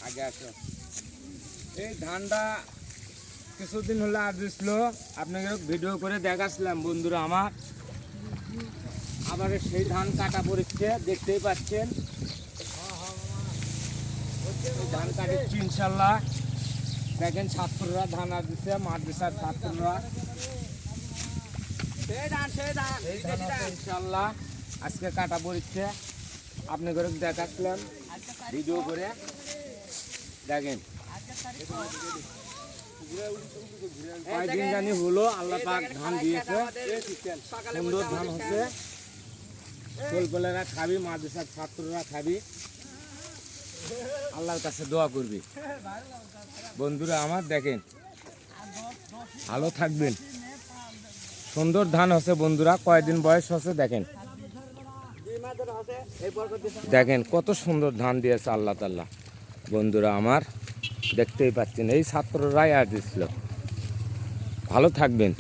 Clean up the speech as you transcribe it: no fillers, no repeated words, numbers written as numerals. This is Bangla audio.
আগে আসো। এই ধানটা কিছুদিন হলে আর দিছিল, আপনাকে ভিডিও করে দেখাচ্ছিলাম বন্ধুরা আমার। আবার সেই ধান কাটা পড়েছে, দেখতেই পাচ্ছেন। ধান কাটছে ইনশাল্লাহ। দেখেন ছাত্ররা ধান আর দিচ্ছে, মাদ্রাসার ছাত্ররা ইনশাল্লাহ আজকে কাটা পড়ছে। আপনি করে দেখাচ্ছিলাম ভিডিও করে, দেখেন কয়েকদিন জানি হলো আল্লাহ পাক ধান দিয়েছে, সুন্দর ধান হচ্ছে। ছেলেপেলেরা খাবি, মাদ্রাসার ছাত্ররা খাবি, আল্লাহর কাছে দোয়া করবি। বন্ধুরা আমার দেখেন, ভালো থাকবেন। সুন্দর ধান হচ্ছে বন্ধুরা, কয়েকদিন বয়স হচ্ছে। দেখেন দেখেন কত সুন্দর ধান দিয়েছে আল্লাহ তাআলা। বন্ধুরা আমার দেখতেই পাচ্ছেন, এই ছাত্ররাই আর দিচ্ছিল। ভালো থাকবেন।